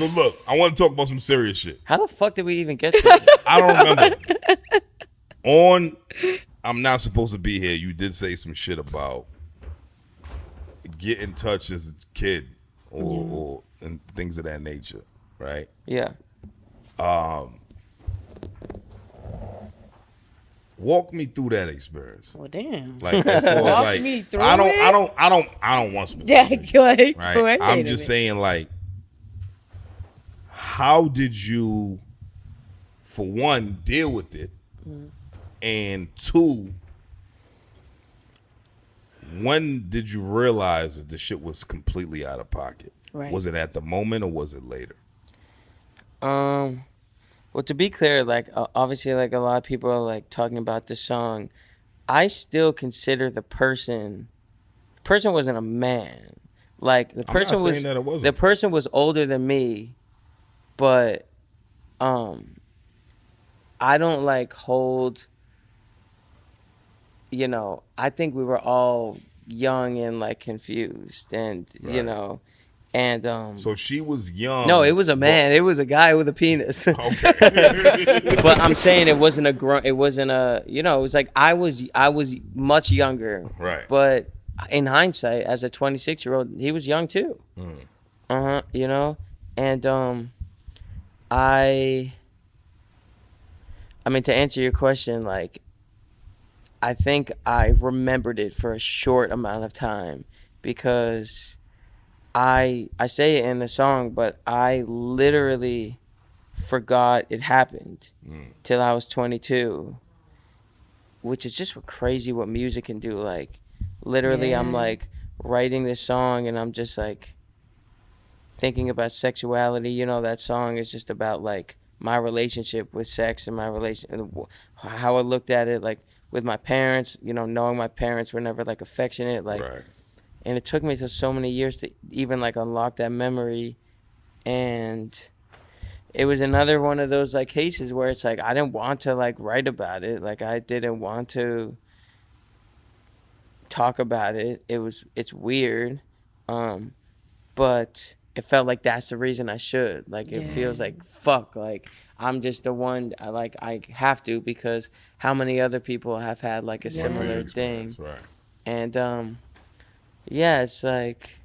So look, I want to talk about some serious shit. How the fuck did we even get there? I don't remember. On, I'm not supposed to be here. You did say some shit about get in touch as a kid or and things of that nature, right? Yeah. Walk me through that experience. Well, damn. Like as far as Walk like me through I it? don't want Yeah, specifics. go ahead. Right? Go ahead. I'm just saying like how did you for one deal with it? And two, when did you realize that the shit was completely out of pocket? Right. Was it at the moment or was it later? Well, to be clear, like obviously, like a lot of people are like talking about this song. I still consider the person wasn't a man. Like the person I'm not was saying that it wasn't. the person was older than me, but I don't like hold. You know, I think we were all young and like confused, and you Right. know, and So she was young. no, it was a man. It was a guy with a penis. Okay. But I'm saying it wasn't it wasn't a, you know, it was like I was much younger. Right. But in hindsight, as a 26-year-old, he was young too. You know? And I mean, to answer your question, like I think I remembered it for a short amount of time because I say it in the song, but I literally forgot it happened till I was 22, which is just crazy what music can do. Like literally I'm like writing this song and I'm just like thinking about sexuality. You know, that song is just about like my relationship with sex and my relation, how I looked at it, like with my parents, you know, knowing my parents were never like affectionate, like, Right. and it took me to so many years to even like unlock that memory. And it was another one of those like cases where it's like I didn't want to like write about it, like I didn't want to talk about it. It's weird, but it felt like that's the reason I should. Like it feels like fuck, like I'm just the one. I have to, because how many other people have had like a similar thing, Right. and yeah, it's like,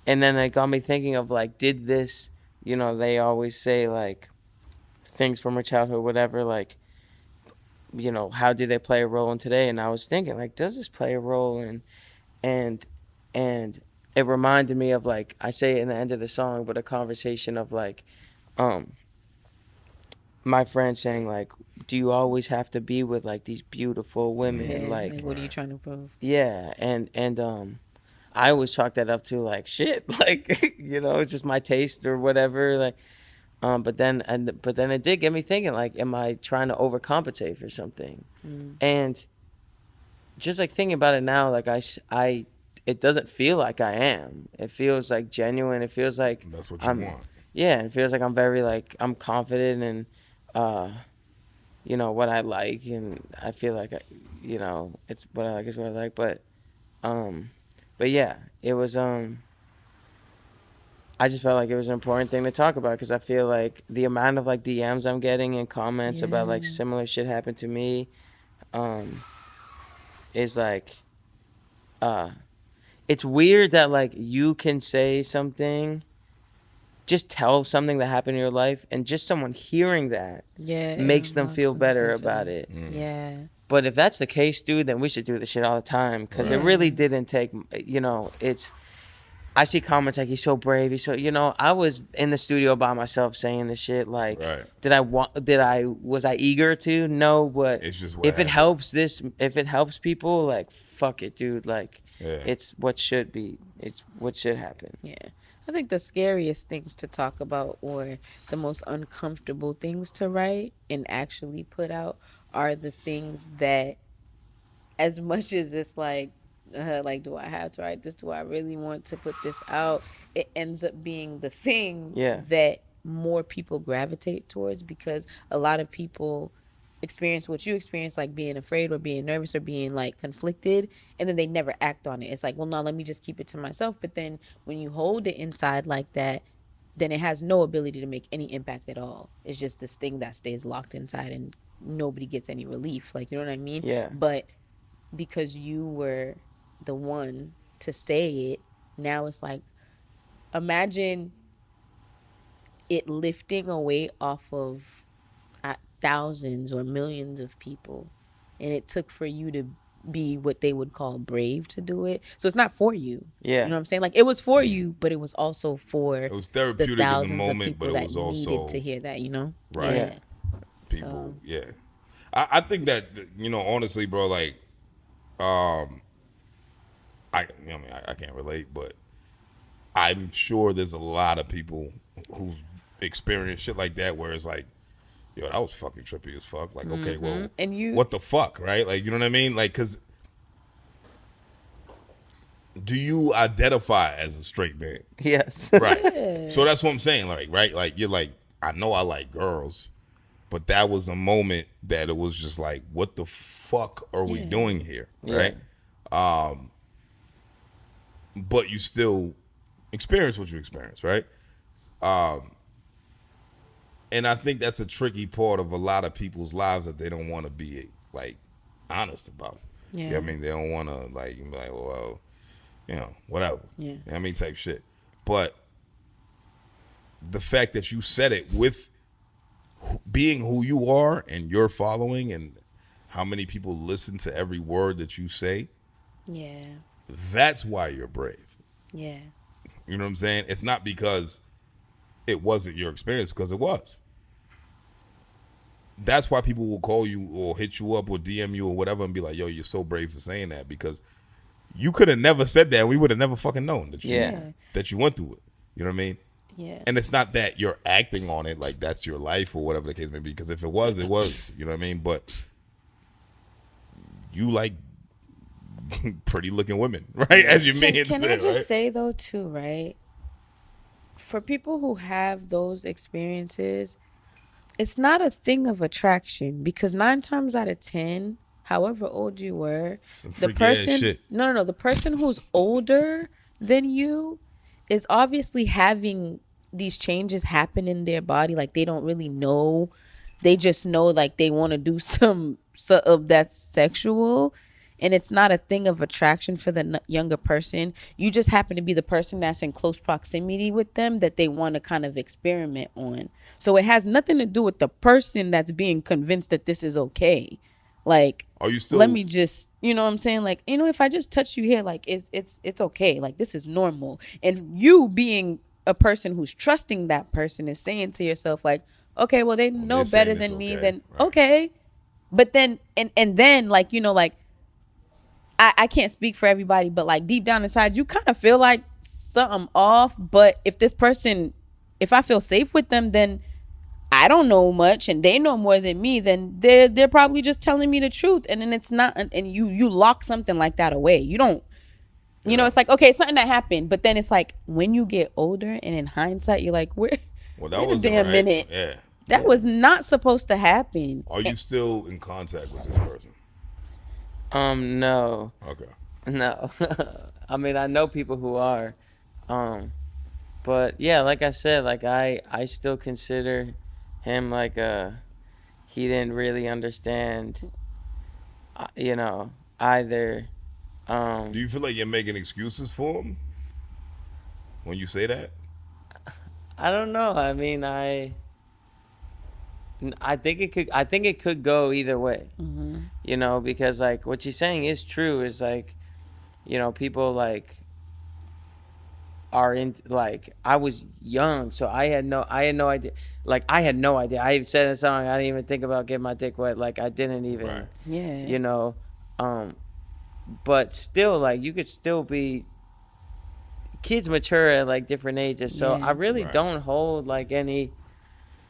and then it got me thinking of like, did this, you know, they always say like things from our childhood, whatever, like, you know, how do they play a role in today? And I was thinking like, does this play a role in, and it reminded me of like, I say it in the end of the song, but a conversation of like, my friend saying like, do you always have to be with like these beautiful women? Like what are you trying to prove? yeah, and I always chalk that up to like shit, like you know, it's just my taste or whatever, like but then it did get me thinking like, am I trying to overcompensate for something? And just like thinking about it now, like I it doesn't feel like I am. It feels like genuine. It feels like That's what you want. Yeah, it feels like I'm very like, I'm confident in you know, what I like, and I feel like you know, it's what I like is what I like, but yeah, it was I just felt like it was an important thing to talk about, because I feel like the amount of like DMs I'm getting and comments about like similar shit happened to me is like it's weird that like you can say something, just tell something that happened in your life, and just someone hearing that makes them feel better about it. Yeah. But if that's the case, dude, then we should do this shit all the time, because it really didn't take, you know, I see comments like, he's so brave, he's so, you know, I was in the studio by myself saying this shit, like, was I eager to? No, but It's just what if it happened. if it helps people, like, fuck it, dude, like, Yeah. it's what should be, it's what should happen. Yeah. I think the scariest things to talk about, or the most uncomfortable things to write and actually put out, are the things that, as much as it's like, do I have to write this? Do I really want to put this out? It ends up being the thing that more people gravitate towards, because a lot of people experience what you experience, like being afraid or being nervous or being like conflicted, and then they never act on it. It's like, well, no, let me just keep it to myself. But then when you hold it inside like that, then it has no ability to make any impact at all. It's just this thing that stays locked inside and nobody gets any relief. Like, you know what I mean? Yeah. But because you were the one to say it, now it's like, imagine it lifting a weight off of thousands or millions of people, and it took for you to be what they would call brave to do it. So it's not for you. Yeah. You know what I'm saying? Like, it was for you, but it was also for It was the therapeutic in the thousands of moment, but people it that was needed also to hear that, you know? right. Yeah. People, So- yeah. I think that, you know, honestly, bro, like, I can't relate, but I'm sure there's a lot of people who's experienced shit like that where it's like, yo, that was fucking trippy as fuck. Like, okay, well, And you- what the fuck, right? Like, you know what I mean? Like, because do you identify as a straight man? Yes. Right. So that's what I'm saying. Like, right? Like, you're like, I know I like girls, but that was a moment that it was just like, what the fuck are we doing here? Right? But you still experience what you experience, right? And I think that's a tricky part of a lot of people's lives that they don't want to be like honest about. Yeah. You know what I mean? They don't want to like be like, well, you know, whatever. Yeah. You know what I mean, type shit. But the fact that you said it with being who you are and your following and how many people listen to every word that you say, Yeah. that's why you're brave. Yeah. You know what I'm saying? It's not because it wasn't your experience, because it was. That's why people will call you or hit you up or DM you or whatever and be like, yo, you're so brave for saying that, because you could have never said that and we would have never fucking known that you, Yeah. that you went through it. You know what I mean? Yeah. And it's not that you're acting on it like that's your life or whatever the case may be, because if it was, it was. You know what I mean? But you like pretty looking women, right? As your man Can said, I just right? say though too, right? For people who have those experiences, it's not a thing of attraction, because 9 times out of 10, however old you were, Some the freaky ass person shit. no, the person who's older than you is obviously having these changes happen in their body. Like, they don't really know, they just know like they want to do some of that's sexual, and it's not a thing of attraction for the younger person. You just happen to be the person that's in close proximity with them that they want to kind of experiment on. So it has nothing to do with the person that's being convinced that this is okay. Like, Are you still? let me just, you know what I'm saying? Like, you know, if I just touch you here, like, it's okay. Like, this is normal. And you being a person who's trusting that person is saying to yourself, like, okay, well, they know they're better saying it's than me, okay, then right. okay. But then, and then, like, you know, like, I can't speak for everybody, but like deep down inside, you kind of feel like something off. But if this person, if I feel safe with them, then I don't know much and they know more than me, then they're probably just telling me the truth. And then it's not, and you lock something like that away. You don't, you know, it's like, okay, something that happened, but then it's like when you get older and in hindsight, you're like, wait Well, a damn right. minute. Yeah. That was not supposed to happen. Are you still in contact with this person? No. Okay. No. I mean, I know people who are. But yeah, like I said, like I still consider him like he didn't really understand you know, either. Do you feel like you're making excuses for him when you say that? I don't know. I mean, I think it could go either way. Mm-hmm. You know, because like what you're saying is true. Is like, you know, people like are in, like, I was young, so I had no idea. Like, I had no idea. I even said in a song, I didn't even think about getting my dick wet. Like, I didn't even, Right. Yeah. you know, but still, like, you could still be, kids mature at like different ages. So Yeah. I really Right. don't hold like any.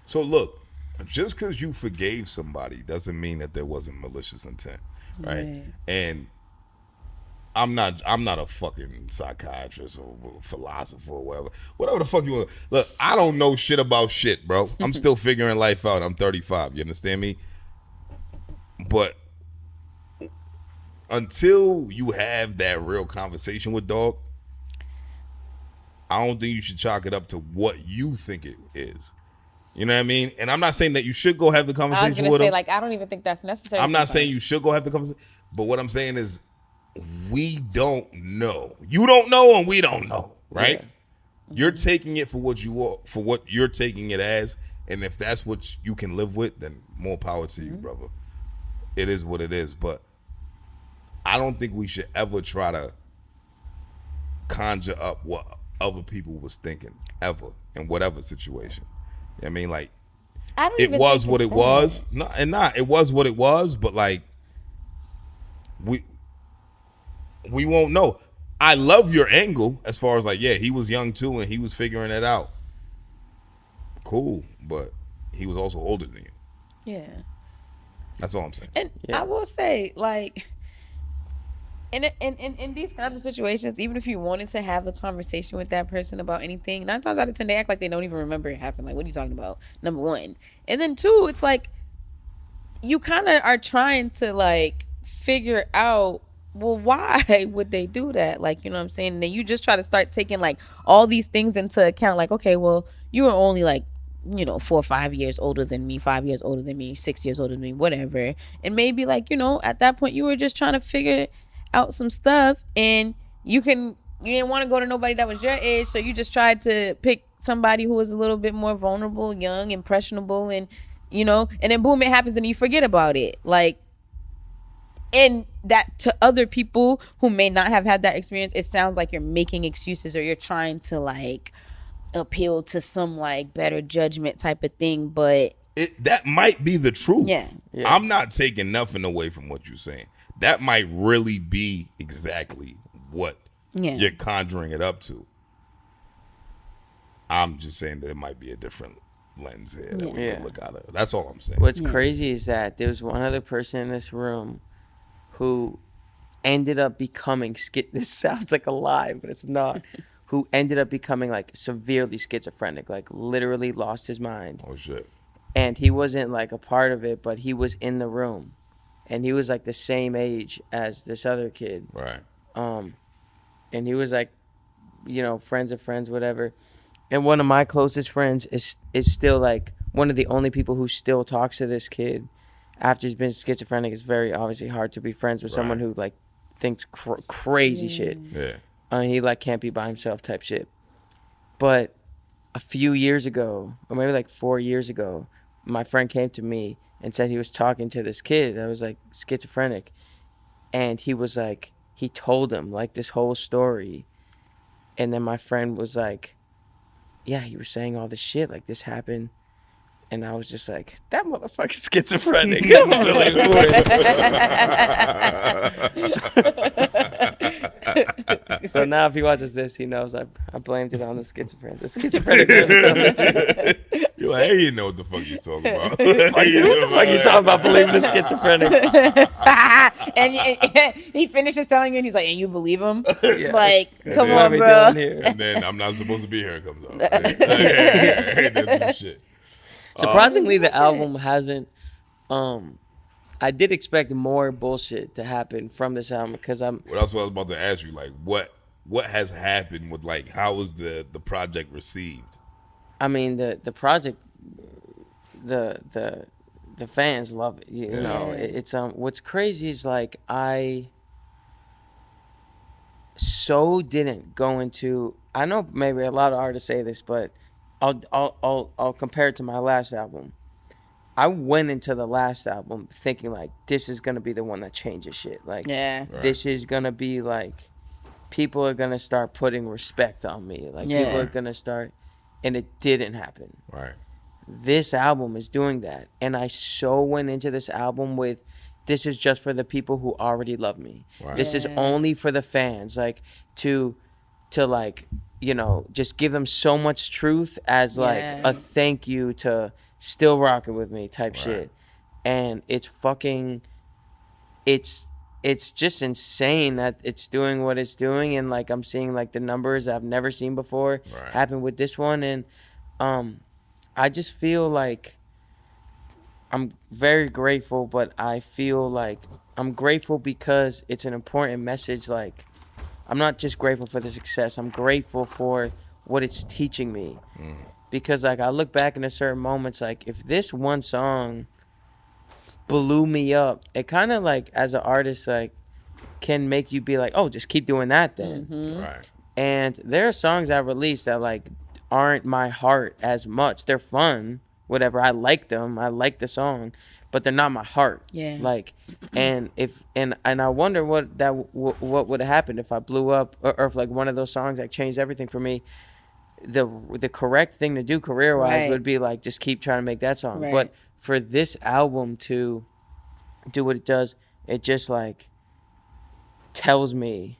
So look, just because you forgave somebody doesn't mean that there wasn't malicious intent, right? Right. And I'm not a fucking psychiatrist or philosopher or whatever the fuck you want. Look, I don't know shit about shit, bro. I'm still figuring life out. I'm 35. You understand me? but until you have that real conversation with dog, I don't think you should chalk it up to what you think it is. You know what I mean? And I'm not saying that you should go have the I was conversation gonna with say, him. like, I don't even think that's necessary. I'm not saying sometimes. you should go have the conversation, but what I'm saying is we don't know. You don't know, and we don't know, right? Yeah. You're taking it for what you are, for what you're taking it as, and if that's what you can live with, then more power to you, brother. It is what it is, but I don't think we should ever try to conjure up what other people was thinking ever in whatever situation. I mean, like, I don't it even was think what it's it that. was. No, and not it was what it was, but like we won't know. I love your angle as far as like, yeah, he was young too and he was figuring it out. Cool, but he was also older than you. Yeah. That's all I'm saying. And Yeah. I will say, like, in these kinds of situations, even if you wanted to have the conversation with that person about anything, 9 times out of 10 they act like they don't even remember it happened. Like, what are you talking about? Number one. And then two, it's like you kind of are trying to like figure out, well, why would they do that? Like, you know what I'm saying? And then you just try to start taking like all these things into account. Like, okay, well, you were only like, 4 or 5 years older than me, 5 years older than me, 6 years older than me, whatever. And maybe like, at that point you were just trying to figure out some stuff, and you didn't want to go to nobody that was your age, so you just tried to pick somebody who was a little bit more vulnerable, young, impressionable, and and then boom, it happens and you forget about it. Like, and that to other people who may not have had that experience, it sounds like you're making excuses or you're trying to like appeal to some like better judgment type of thing, but That might be the truth. Yeah. I'm not taking nothing away from what you're saying. That might really be exactly what you're conjuring it up to. I'm just saying that it might be a different lens here that we can look at it. That's all I'm saying. What's crazy is that there was one other person in this room who ended up becoming this sounds like a lie, but it's not. Who ended up becoming like severely schizophrenic, like literally lost his mind. Oh shit. And he wasn't like a part of it, but he was in the room. And he was like the same age as this other kid. Right. And he was like, friends of friends, whatever. And one of my closest friends is still like one of the only people who still talks to this kid after he's been schizophrenic. It's very obviously hard to be friends with someone who like thinks crazy shit. Yeah. He like can't be by himself type shit. But a few years ago, or maybe like 4 years ago, my friend came to me and said he was talking to this kid that was like schizophrenic. And he was like, he told him like this whole story. And then my friend was like, yeah, he was saying all this shit, like this happened. And I was just like, that motherfucker's schizophrenic. So now if he watches this, he knows I blamed it on the schizophrenic. The schizophrenic. You're like, hey, you know what the fuck you talking about. What the fuck you talking about believing the schizophrenic? and he finishes telling you, and he's like, and you believe him? Yeah. Like, come then- What are on, we bro. doing here? And then I'm not supposed to be here. It comes out. That's some shit. Surprisingly, the album hasn't. I did expect more bullshit to happen from this album because Well, that's what I was about to ask you. Like, what has happened with like how was the project received? I mean the project, the fans love it. You know, it's what's crazy is like I so didn't go into. I know maybe a lot of artists say this, but I'll compare it to my last album. I went into the last album thinking like this is gonna be the one that changes shit. Like this is gonna be like people are gonna start putting respect on me. Like people are gonna start, and it didn't happen. Right. This album is doing that, and I so went into this album with this is just for the people who already love me. Right. This is only for the fans, like to like just give them so much truth as like a thank you to still rocking with me type shit. And it's fucking it's just insane that it's doing what it's doing, and like I'm seeing like the numbers I've never seen before happen with this one. And I just feel like I'm very grateful, but I feel like I'm grateful because it's an important message. Like, I'm not just grateful for the success. I'm grateful for what it's teaching me. Because like I look back into certain moments, like if this one song blew me up, it kind of like as an artist like can make you be like, oh, just keep doing that then. Right. And there are songs I released that like aren't my heart as much. They're fun, whatever. I like them. I like the song, but they're not my heart. Yeah. Like, and if and I wonder what that what would have happened if I blew up, or if like one of those songs like changed everything for me. The correct thing to do career wise Right. would be like just keep trying to make that song. Right. But for this album to do what it does, it just like tells me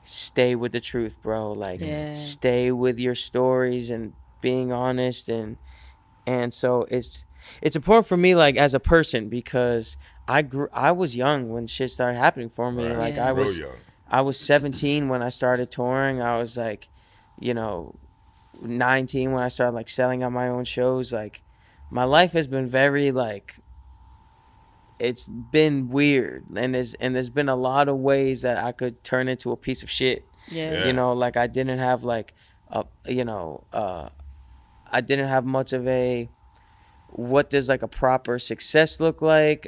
stay with the truth, bro. Like Yeah. stay with your stories and being honest, and so it's important for me like as a person because I was young when shit started happening for me. Right. Like Yeah. Real young. I was 17 when I started touring. I was like, you know, 19 when I started like selling out my own shows. Like my life has been very like it's been weird, and there's been a lot of ways that I could turn into a piece of shit. Yeah. You know, like I didn't have like a I didn't have much of a what does like a proper success look like.